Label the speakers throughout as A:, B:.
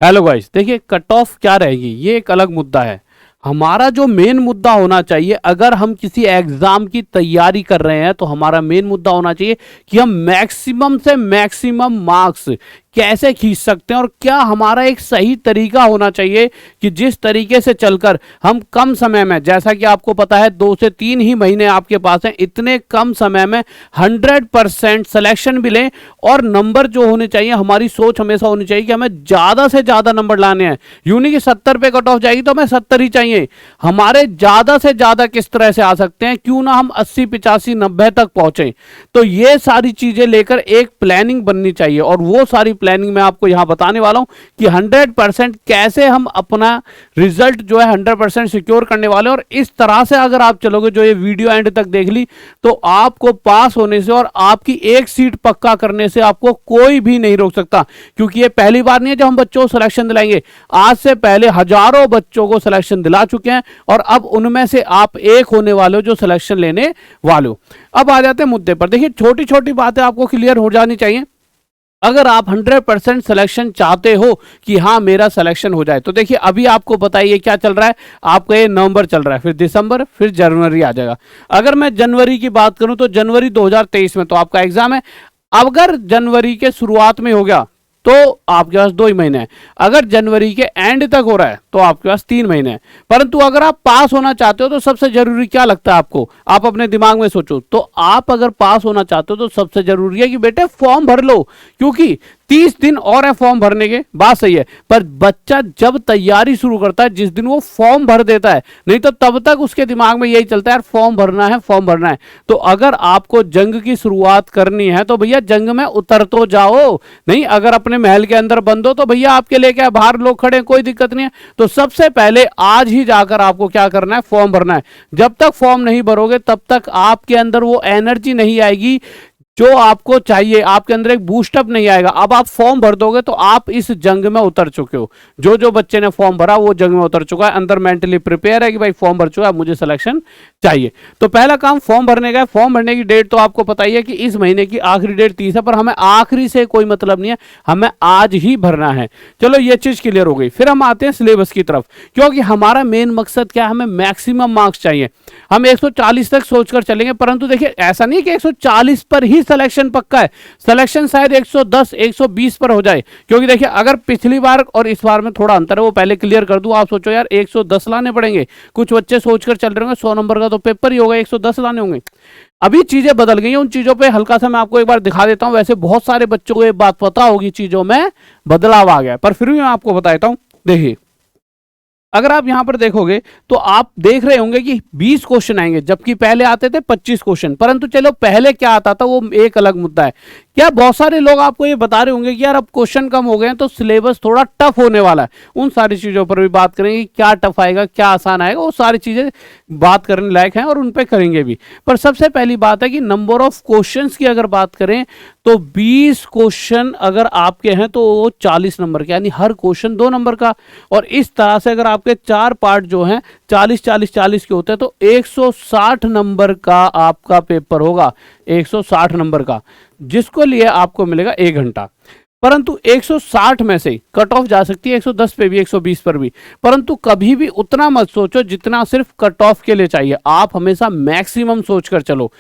A: Hello guys, देखिए cut off क्या रहेगी ये एक अलग मुद्दा है। हमारा जो मेन मुद्दा होना चाहिए, अगर हम किसी एग्जाम की तैयारी कर रहे हैं तो हमारा मेन मुद्दा होना चाहिए कि हम मैक्सिमम से मैक्सिमम मार्क्स कैसे खींच सकते हैं और क्या हमारा एक सही तरीका होना चाहिए कि जिस तरीके से चलकर हम कम समय में, जैसा कि आपको पता है 2 से 3 ही महीने आपके पास हैं, इतने कम समय में 100% सिलेक्शन भी लें। और नंबर जो होने चाहिए, हमारी सोच हमेशा होनी चाहिए कि हमें ज्यादा से ज्यादा नंबर लाने हैं। यूं नहीं कि 70 पे कट ऑफ जाएगी तो हमें 70 ही चाहिए, हमारे ज्यादा से ज्यादा किस तरह से आ सकते हैं, क्यों ना हम 80 85 90 तक पहुंचे। तो ये सारी चीजें लेकर एक प्लानिंग बननी चाहिए और वो सारी प्लानिंग मैं आपको यहां बताने वाला हूं कि 100% कैसे हम अपना रिजल्ट जो है 100% सिक्योर करने वाले हैं। और इस तरह से अगर आप चलोगे, जो ये वीडियो एंड तक देख ली, तो आपको पास होने से और आपकी एक सीट पक्का करने से आपको कोई भी नहीं रोक सकता। क्योंकि ये पहली बार नहीं है जब हम बच्चों को सिलेक्शन दिलाएंगे, आज से पहले हजारों बच्चों को सिलेक्शन दिला चुके हैं और अब उनमें से आप एक होने वाले हो जो सिलेक्शन लेने वाले हो। अब आ जाते हैं मुद्दे पर। देखिए, छोटी छोटी बातें आपको क्लियर हो जानी चाहिए। अगर आप 100% सिलेक्शन चाहते हो कि हाँ मेरा सिलेक्शन हो जाए, तो देखिए अभी आपको बताइए क्या चल रहा है। आपका ये नवंबर चल रहा है, फिर दिसंबर, फिर जनवरी आ जाएगा। अगर मैं जनवरी की बात करूं तो जनवरी 2023 में तो आपका एग्जाम है। अगर जनवरी के शुरुआत में हो गया तो आपके पास 2 ही महीने हैं। अगर जनवरी के एंड तक हो रहा है तो आपके पास 3 महीने हैं। परंतु अगर आप पास होना चाहते हो तो सबसे जरूरी क्या लगता है आपको, आप अपने दिमाग में सोचो। तो आप अगर पास होना चाहते हो तो सबसे जरूरी है कि बेटे फॉर्म भर लो, क्योंकि 30 दिन और है फॉर्म भरने के। बात सही है, पर बच्चा जब तैयारी शुरू करता है, जिस दिन वो फॉर्म भर देता है, नहीं तो तब तक उसके दिमाग में यही चलता है यार फॉर्म भरना है, फॉर्म भरना है। तो अगर आपको जंग की शुरुआत करनी है तो भैया जंग में उतर तो जाओ। नहीं, अगर अपने महल के अंदर बंद हो तो भैया आपके लिए क्या, बाहर लोग खड़े हैं, कोई दिक्कत नहीं है। तो सबसे पहले आज ही जाकर आपको क्या करना है, फॉर्म भरना है। जब तक फॉर्म नहीं भरोगे तब तक आपके अंदर वो एनर्जी नहीं आएगी जो आपको चाहिए, आपके अंदर एक बूस्टअप नहीं आएगा। अब आप फॉर्म भर दोगे तो आप इस जंग में उतर चुके हो। जो जो बच्चे ने फॉर्म भरा वो जंग में उतर चुका है, अंदर मेंटली प्रिपेयर है कि भाई फॉर्म भर चुका है, मुझे सिलेक्शन चाहिए। तो पहला काम फॉर्म भरने का है। फॉर्म भरने की डेट तो आपको पता ही है कि इस महीने की आखिरी डेट 30 है, पर हमें आखिरी से कोई मतलब नहीं है, हमें आज ही भरना है। चलो ये चीज क्लियर हो गई। फिर हम आते हैं सिलेबस की तरफ, क्योंकि हमारा मेन मकसद क्या है, हमें मैक्सिमम मार्क्स चाहिए। हम 140 तक सोचकर चलेंगे, परंतु देखिए ऐसा नहीं कि 140 पर ही सिलेक्शन पक्का है। सिलेक्शन शायद 110 120 पर हो जाए, क्योंकि देखिए अगर पिछली बार और इस बार में थोड़ा अंतर है, वो पहले क्लियर कर दूं। आप सोचो यार 110 लाने पड़ेंगे, कुछ बच्चे सोचकर चल रहे होंगे 100 नंबर का तो पेपर ही होगा, 110 लाने होंगे। अभी चीजें बदल गई हैं, उन चीजों पे हल्का सा मैं आपको एक बार दिखा देता हूं। वैसे बहुत सारे बच्चों को ये बात पता होगी, चीजों में बदलाव आ गया, पर फिर भी मैं आपको बता देता हूं। देखिए, अगर आप यहां पर देखोगे तो आप देख रहे होंगे कि 20 क्वेश्चन आएंगे, जबकि पहले आते थे 25 क्वेश्चन। परंतु चलो पहले क्या आता था वो एक अलग मुद्दा है। क्या बहुत सारे लोग आपको ये बता रहे होंगे कि यार अब क्वेश्चन कम हो गए हैं तो सिलेबस थोड़ा टफ होने वाला है। उन सारी चीजों पर भी बात करेंगे, क्या टफ आएगा, क्या आसान आएगा, वो सारी चीजें बात करने लायक हैं और उन पर करेंगे भी। पर सबसे पहली बात है कि नंबर ऑफ क्वेश्चंस की अगर बात करें तो 20 क्वेश्चन अगर आपके हैं तो वो 40 नंबर के, यानी हर क्वेश्चन 2 नंबर का। और इस तरह से अगर आपके 4 पार्ट जो हैं 40 40 40 के होते हैं तो 160 नंबर का आपका पेपर होगा, 160 नंबर का, जिसको लिए आपको मिलेगा 1 घंटा। परंतु 160 में से कट ऑफ जा सकती है 110 पे भी, 120 पर भी। परंतु कभी भी उतना मत सोचो जितना सिर्फ कट ऑफ के लिए चाहिए। आप हमेशा मैक्सिमम सोचकर चलो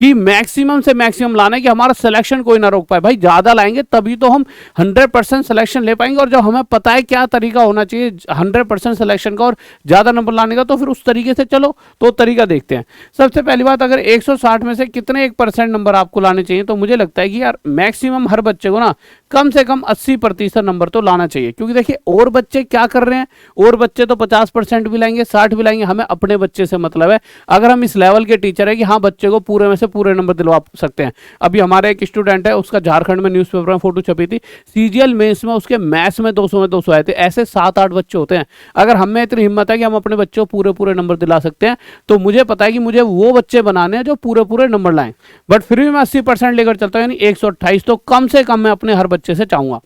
A: कि मैक्सिमम से मैक्सिमम लाना है कि हमारा सिलेक्शन कोई ना रोक पाए। भाई ज्यादा लाएंगे तभी तो हम 100% सिलेक्शन ले पाएंगे। और जब हमें पता है क्या तरीका होना चाहिए 100% सिलेक्शन का और ज्यादा नंबर लाने का, तो फिर उस तरीके से चलो। तो तरीका देखते हैं। सबसे पहली बात, अगर 160 में से कितने 1% नंबर आपको लाने चाहिए, तो मुझे लगता है कि यार मैक्सिमम हर बच्चे को ना कम से कम 80% नंबर तो लाना चाहिए। क्योंकि देखिए और बच्चे क्या कर रहे हैं, और बच्चे तो 50% भी लाएंगे, 60 भी लाएंगे, हमें अपने बच्चे से मतलब है। अगर हम इस लेवल के टीचर है कि हाँ बच्चे को पूरे में से पूरे नंबर दिलवा सकते हैं। अभी हमारे एक स्टूडेंट है, उसका झारखंड में न्यूज़पेपर में फोटो छपी थी, सीजीएल मेंस में उसके मैथ्स में 200 आए थे। ऐसे 7-8 बच्चे होते हैं। अगर हमें इतनी हिम्मत है कि हम अपने बच्चों को पूरे पूरे नंबर दिला सकते हैं, तो मुझे पता है कि मुझे वो बच्चे बनाने हैं जो पूरे पूरे नंबर लाएं। बट फिर भी मैं 80% लेकर चलता हूँ, यानी 128 तो कम से कम मैं अपने हर बच्चे से चाहूंगा।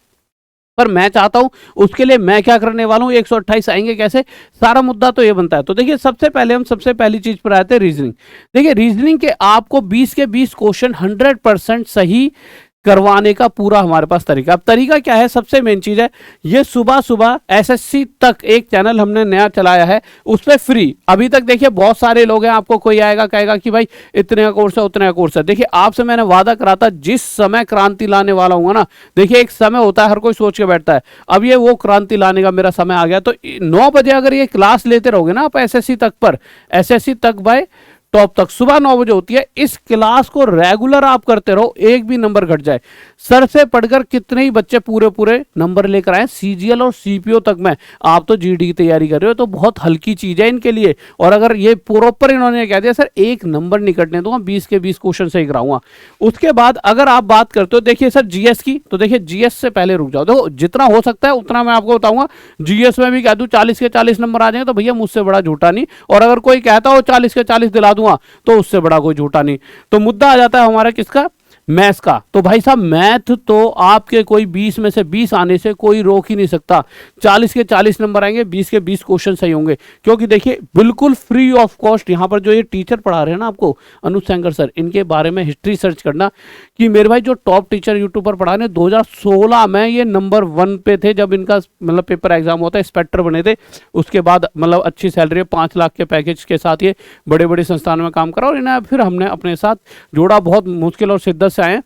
A: पर मैं चाहता हूं उसके लिए मैं क्या करने वाला हूं, 128 आएंगे कैसे, सारा मुद्दा तो ये बनता है। तो देखिए सबसे पहले हम सबसे पहली चीज पर आते हैं रीजनिंग। देखिए रीजनिंग के आपको 20 के 20 क्वेश्चन 100% सही करवाने का पूरा हमारे पास तरीका। अब तरीका क्या है, सबसे मेन चीज है, ये सुबह सुबह एसएससी तक एक चैनल हमने नया चलाया है, उस पर फ्री। अभी तक देखिए बहुत सारे लोग हैं, आपको कोई आएगा कहेगा कि भाई इतने का कोर्स है उतने का कोर्स है। देखिए आपसे मैंने वादा करा था जिस समय क्रांति लाने वाला हूँ ना, देखिए एक समय होता है, हर कोई सोच के बैठता है, अब ये वो क्रांति लाने का मेरा समय आ गया। तो 9 बजे अगर ये क्लास लेते रहोगे ना आप एसएससी तक पर, एसएससी तक भाई टॉप तक, सुबह 9 बजे होती है, इस क्लास को रेगुलर आप करते रहो, एक भी नंबर घट जाए। सर से पढ़कर कितने ही बच्चे पूरे पूरे नंबर लेकर आए सीजीएल और सीपीओ तक में। आप तो जीडी की तैयारी कर रहे हो तो बहुत हल्की चीज है इनके लिए। और अगर ये प्रॉपर इन्होंने कह दिया सर एक नंबर नहीं कटने दूंगा, 20 के 20 क्वेश्चन सही कराऊंगा। उसके बाद अगर आप बात करते हो देखिए सर जीएस की, तो देखिए जीएस से पहले रुक जाओ, देखो जितना हो सकता है उतना मैं आपको बताऊंगा। जीएस में भी कह दूं 40 के 40 नंबर आ जाएंगे तो भैया मुझसे बड़ा झूठा नहीं, और अगर कोई कहता हो 40 के 40 दिला दूंगा तो उससे बड़ा कोई झूठा नहीं। तो मुद्दा आ जाता है हमारा किसका, मैथ्स का। तो भाई साहब मैथ तो आपके कोई 20 में से 20 आने से कोई रोक ही नहीं सकता। 40 के 40 नंबर आएंगे, 20 के 20 क्वेश्चन सही होंगे, क्योंकि देखिए बिल्कुल फ्री ऑफ कॉस्ट यहाँ पर जो ये टीचर पढ़ा रहे हैं ना आपको, अनुज सेंगर सर, इनके बारे में हिस्ट्री सर्च करना कि मेरे भाई जो टॉप टीचर यूट्यूब पर पढ़ा रहे हैं, 2016 में ये नंबर 1 पे थे जब इनका मतलब पेपर एग्जाम होता है, इंस्पेक्टर बने थे। उसके बाद मतलब अच्छी सैलरी, 5 लाख के पैकेज के साथ ये बड़े बड़े संस्थानों में काम करा, और इन्हें फिर हमने अपने साथ जोड़ा, बहुत मुश्किल और शिद्दत से आए।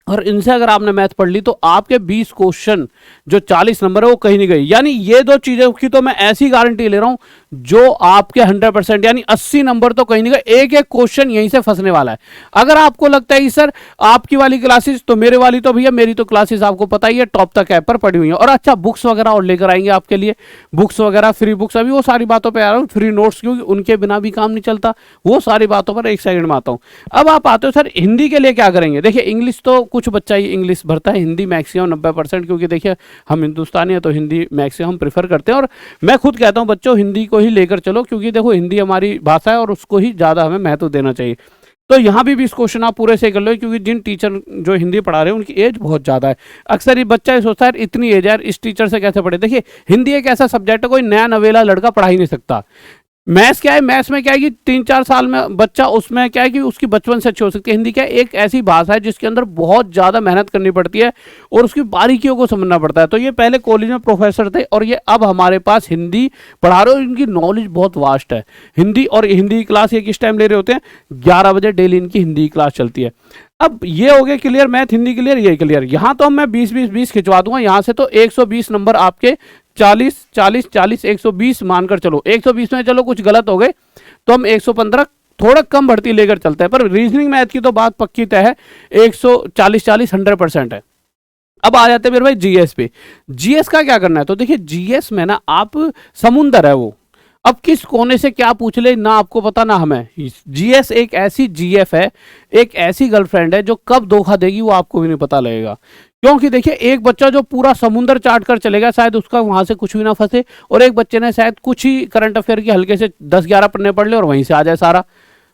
A: और इनसे अगर आपने मैथ पढ़ ली तो आपके 20 क्वेश्चन जो 40 नंबर है वो कहीं नहीं गए। यानी ये दो चीजों की तो मैं ऐसी गारंटी ले रहा हूं जो आपके 100% यानी 80 नंबर तो कहीं नहीं गए, एक एक क्वेश्चन यहीं से फंसने वाला है। अगर आपको लगता है कि सर आपकी वाली क्लासेस तो मेरे वाली तो भैया, मेरी तो क्लासेस आपको पता ही है टॉप तक ऐप पर पड़ी हुई है। और अच्छा बुक्स वगैरह और लेकर आएंगे आपके लिए, बुक्स वगैरह फ्री बुक्स, अभी वो सारी बातों पर आ रहा हूँ, फ्री नोट्स, क्योंकि उनके बिना भी काम नहीं चलता, वो सारी बातों पर एक सेकंड में आता हूँ। अब आप आते हो सर हिंदी के लिए क्या करेंगे। देखिए इंग्लिश तो कुछ बच्चा ही इंग्लिश भरता है, हिंदी मैक्सिमम 90%, क्योंकि देखिए हम हिंदुस्तानी है तो हिंदी मैक्सिमम हम प्रेफर करते हैं। और मैं खुद कहता हूं बच्चों हिंदी को ही लेकर चलो, क्योंकि देखो हिंदी हमारी भाषा है और उसको ही ज़्यादा हमें महत्व देना चाहिए। तो यहाँ भी 20 क्वेश्चन आप पूरे से कर लो, क्योंकि जिन टीचर जो हिंदी पढ़ा रहे हैं उनकी एज बहुत ज़्यादा है। अक्सर ये बच्चा ये सोचता है इतनी एज है इस टीचर से कैसे पढ़े। देखिए हिंदी एक ऐसा सब्जेक्ट है कोई नया नवेला लड़का पढ़ा ही नहीं सकता। मैथ्स क्या है, मैथ्स में क्या है कि 3-4 साल में बच्चा, उसमें क्या है कि उसकी बचपन से अच्छी हो सकती है। हिंदी क्या है, एक ऐसी भाषा है जिसके अंदर बहुत ज़्यादा मेहनत करनी पड़ती है और उसकी बारीकियों को समझना पड़ता है। तो ये पहले कॉलेज में प्रोफेसर थे और ये अब हमारे पास हिंदी पढ़ा रहे हो, इनकी नॉलेज बहुत वास्ट है हिंदी। और हिंदी क्लास ये किस टाइम ले रहे होते हैं, 11 बजे डेली इनकी हिंदी क्लास चलती है। अब ये हो गया क्लियर, मैथ हिंदी क्लियर, ये क्लियर। यहाँ तो मैं 20-20-20 खिंचवा दूंगा, यहाँ से तो 120 नंबर आपके 40-40-40 120 मानकर चलो। 120 में चलो कुछ गलत हो गए तो हम 115 थोड़ा कम भर्ती लेकर चलते हैं, पर रीजनिंग मैथ की तो बात पक्की तय है, 140-40 100% है। अब आ जाते हैं मेरे भाई जीएस पे। जीएस का क्या करना है, तो देखिए जीएस में ना आप समुंदर है वो, अब किस कोने से क्या पूछ ले ना आपको पता ना हमें। जीएस एक ऐसी जीएफ है, एक ऐसी गर्लफ्रेंड है जो कब धोखा देगी वो आपको भी नहीं पता लगेगा। क्योंकि देखिए एक बच्चा जो पूरा समुंदर चाट कर चलेगा शायद उसका वहां से कुछ भी ना फंसे, और एक बच्चे ने शायद कुछ ही करंट अफेयर की हल्के से 10-11 पन्ने पढ़ ले और वहीं से आ जाए सारा,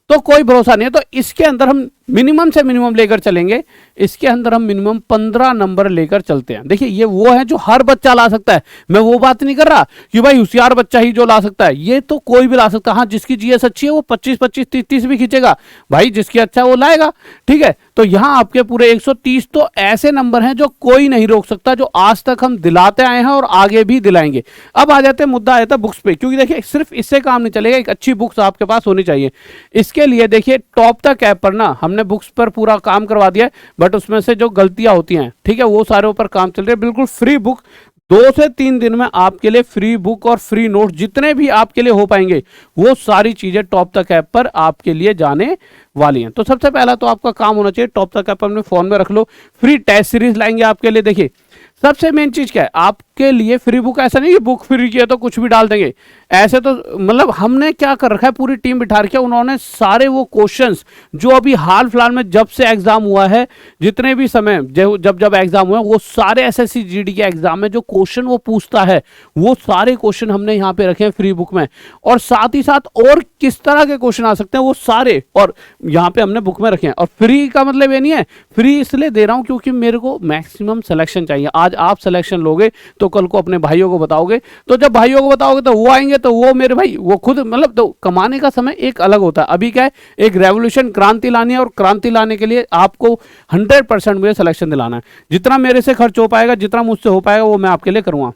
A: तो कोई भरोसा नहीं है। तो इसके अंदर हम मिनिमम से मिनिमम लेकर चलेंगे, इसके अंदर हम मिनिमम 15 नंबर लेकर चलते हैं। देखिए ये वो है जो हर बच्चा ला सकता है, मैं वो बात नहीं कर रहा कि भाई होशियार बच्चा ही जो ला सकता है, ये तो कोई भी ला सकता है। हाँ जिसकी जीएस अच्छी है वो 25-25 30-30 भी खींचेगा भाई, जिसकी अच्छा है वो लाएगा, ठीक है। तो यहाँ आपके पूरे 130 तो ऐसे नंबर हैं जो कोई नहीं रोक सकता, जो आज तक हम दिलाते आए हैं और आगे भी दिलाएंगे। अब आ जाते हैं, मुद्दा आया था बुक्स पे, क्योंकि देखिए सिर्फ इससे काम नहीं चलेगा, एक अच्छी बुक्स आपके पास होनी चाहिए। इसके लिए देखिए टॉप तक ऐप पर ना हमने बुक्स पर पूरा काम करवा दिया है, बट उसमें से जो गलतियां होती हैं, ठीक है, वो सारे ऊपर काम चल रहे हैं। बिल्कुल फ्री बुक 2 से 3 दिन में आपके लिए फ्री बुक और फ्री नोट जितने भी आपके लिए हो पाएंगे वो सारी चीजें टॉप तक ऐप पर आपके लिए जाने वाली हैं। तो सबसे पहला तो आपका काम होना चाहिए टॉप तक ऐप अपने फोन में रख लो, फ्री टेस्ट सीरीज लाएंगे आपके लिए। देखिए सबसे मेन चीज क्या है आपके लिए फ्री बुक, ऐसा नहीं कि बुक फ्री की है तो कुछ भी डाल देंगे, ऐसे तो मतलब हमने क्या कर रखा है, पूरी टीम बिठा रखी है, उन्होंने सारे वो क्वेश्चंस जो अभी हाल फिलहाल में जब से एग्जाम हुआ है, जितने भी समय जब जब एग्जाम हुआ है, वो सारे एसएससी जीडी के एग्जाम में जो क्वेश्चन वो पूछता है वो सारे क्वेश्चन हमने यहाँ पे रखे हैं फ्री बुक में। और साथ ही साथ और किस तरह के क्वेश्चन आ सकते हैं वो सारे और यहाँ पे हमने बुक में रखे हैं। और फ्री का मतलब ये नहीं है, फ्री इसलिए दे रहा हूँ क्योंकि मेरे को मैक्सिमम सिलेक्शन चाहिए। आज आज आप सिलेक्शन लोगे तो कल को अपने भाइयों को बताओगे, तो जब भाइयों को बताओगे तो वो आएंगे, तो वो मेरे भाई वो खुद मतलब तो कमाने का समय एक अलग होता है। अभी क्या है, एक रेवोल्यूशन क्रांति लानी है, और क्रांति लाने के लिए आपको 100% मुझे सिलेक्शन दिलाना है। जितना मेरे से खर्च हो पाएगा, जितना मुझसे हो पाएगा, वो मैं आपके लिए करूँगा।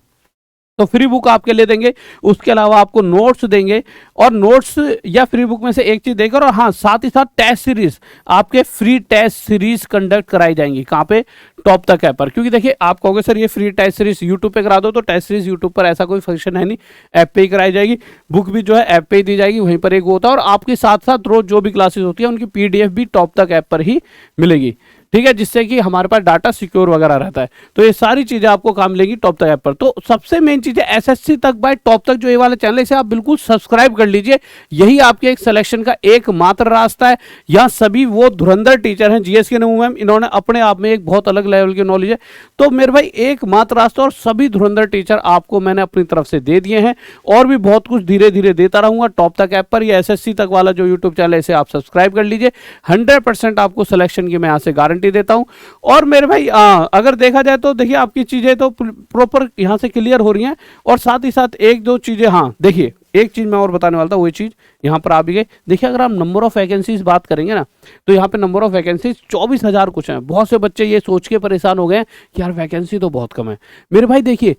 A: तो फ्री बुक आपके लिए देंगे, उसके अलावा आपको नोट्स देंगे, और नोट्स या फ्री बुक में से एक चीज देकर, और हाँ साथ ही साथ टेस्ट सीरीज, आपके फ्री टेस्ट सीरीज कंडक्ट कराई जाएंगी। कहाँ पे? टॉप तक ऐप पर। क्योंकि देखिए आप कहोगे सर ये फ्री टेस्ट सीरीज यूट्यूब पे करा दो, तो टेस्ट सीरीज यूट्यूब पर ऐसा कोई फंक्शन है नहीं, ऐप पे ही कराई जाएगी। बुक भी जो है ऐप पे ही दी जाएगी, वहीं पर एक होता है, और आपके साथ साथ रोज जो भी क्लासेस होती है उनकी PDF भी टॉप तक ऐप पर ही मिलेगी, ठीक है, जिससे कि हमारे पास डाटा सिक्योर वगैरह रहता है। तो ये सारी चीजें आपको काम मिलेंगी टॉप तक ऐप पर। तो सबसे मेन चीज है SSC तक बाय टॉप तक, जो ये वाला चैनल है इसे आप बिल्कुल सब्सक्राइब कर लीजिए। यही आपके एक सिलेक्शन का एकमात्र रास्ता है। यहाँ सभी वो धुरंधर टीचर हैं, GS के नमू मैम, इन्होंने अपने आप में एक बहुत अलग लेवल की नॉलेज है। तो मेरे भाई एकमात्र रास्ता, और सभी धुरंधर टीचर आपको मैंने अपनी तरफ से दे दिए हैं, और भी बहुत कुछ धीरे धीरे देता रहूंगा टॉप तक ऐप पर। ये SSC तक वाला जो यूट्यूब चैनल है इसे आप सब्सक्राइब कर लीजिए। 100% आपको सिलेक्शन की मैं यहाँ से गारंटी देता हूँ। और मेरे भाई अगर देखा जाए तो देखिए आपकी चीजें तो प्रॉपर यहाँ से क्लियर हो रही हैं, और साथ ही साथ एक दो चीजें, हाँ देखिए एक चीज मैं और बताने वाला था, वही चीज यहाँ पर आ भी गई। देखिए अगर हम नंबर ऑफ वैकेंसीज बात करेंगे ना, तो यहाँ पे नंबर ऑफ वैकेंसीज 24,000 कुछ है। बहुत से बच्चे ये सोच के परेशान हो गए हैं कि यार वैकेंसी तो बहुत कम है। मेरे भाई देखिए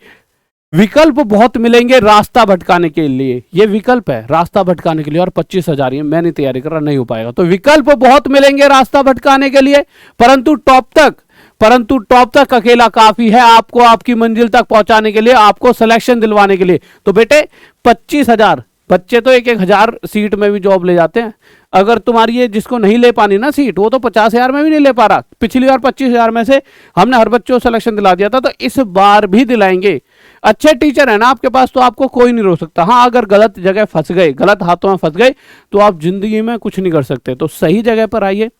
A: विकल्प बहुत मिलेंगे रास्ता भटकाने के लिए, ये विकल्प है रास्ता भटकाने के लिए, और 25,000 ही मैं नहीं तैयारी कर रहा, नहीं हो पाएगा। तो विकल्प बहुत मिलेंगे रास्ता भटकाने के लिए, परंतु टॉप तक अकेला काफी है आपको आपकी मंजिल तक पहुंचाने के लिए, आपको सिलेक्शन दिलवाने के लिए। तो बेटे 25,000 बच्चे तो 1,000 सीट में भी जॉब ले जाते हैं। अगर तुम्हारी ये जिसको नहीं ले पानी ना सीट, वो तो 50,000 में भी नहीं ले पा रहा। पिछली बार 25,000 में से हमने हर बच्चे को सिलेक्शन दिला दिया था, तो इस बार भी दिलाएंगे। अच्छे टीचर है ना आपके पास, तो आपको कोई नहीं रोक सकता। हाँ अगर गलत जगह फंस गए, गलत हाथों में फंस गए, तो आप जिंदगी में कुछ नहीं कर सकते। तो सही जगह पर आइए,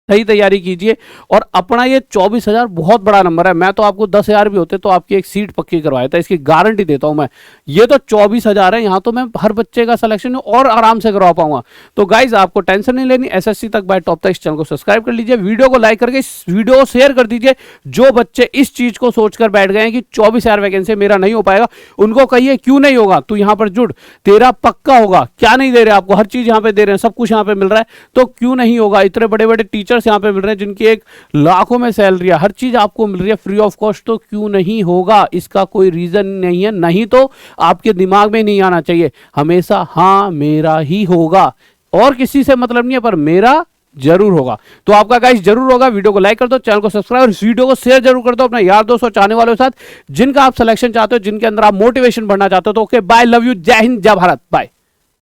A: सही तैयारी कीजिए, और अपना ये 24,000 बहुत बड़ा नंबर है। मैं तो आपको 10,000 भी होते तो आपकी एक सीट पक्की करवाया था, इसकी गारंटी देता हूं मैं। ये तो 24,000 है, यहाँ तो मैं हर बच्चे का सिलेक्शन और आराम से करवा पाऊंगा। तो गाइज आपको टेंशन नहीं लेनी, SSC तक बाय टॉप तक इस चैनल को सब्सक्राइब कर लीजिए, वीडियो को लाइक करके इस वीडियो को शेयर कर दीजिए। जो बच्चे इस चीज को सोचकर बैठ गए हैं कि 24,000 वैकेंसी मेरा नहीं हो पाएगा, उनको कहिए क्यों नहीं होगा, तू यहाँ पर जुड़, तेरा पक्का होगा। क्या नहीं दे रहे आपको, हर चीज यहाँ पे दे रहे हैं, सब कुछ यहाँ पे मिल रहा है, तो क्यों नहीं होगा। इतने बड़े बड़े टीचर्स यहाँ पे मिल रहे हैं जिनकी एक लाखों में सैलरी है, हर चीज आपको मिल रही है फ्री ऑफ कॉस्ट, तो क्यों नहीं होगा। इसका कोई रीजन नहीं है। नहीं तो आपके दिमाग में नहीं आना चाहिए हमेशा, हाँ मेरा ही होगा, और किसी से मतलब नहीं है, पर मेरा जरूर होगा। तो आपका गाइस जरूर होगा। वीडियो को लाइक कर दो, चैनल को सब्सक्राइब, और इस वीडियो को शेयर जरूर कर दो अपने यार दोस्तों चाहने वालों के साथ, जिनका आप सिलेक्शन चाहते हो, जिनके अंदर आप मोटिवेशन बढ़ना चाहते हो। तो ओके बाय, लव यू, जय हिंद, जय भारत, बाय।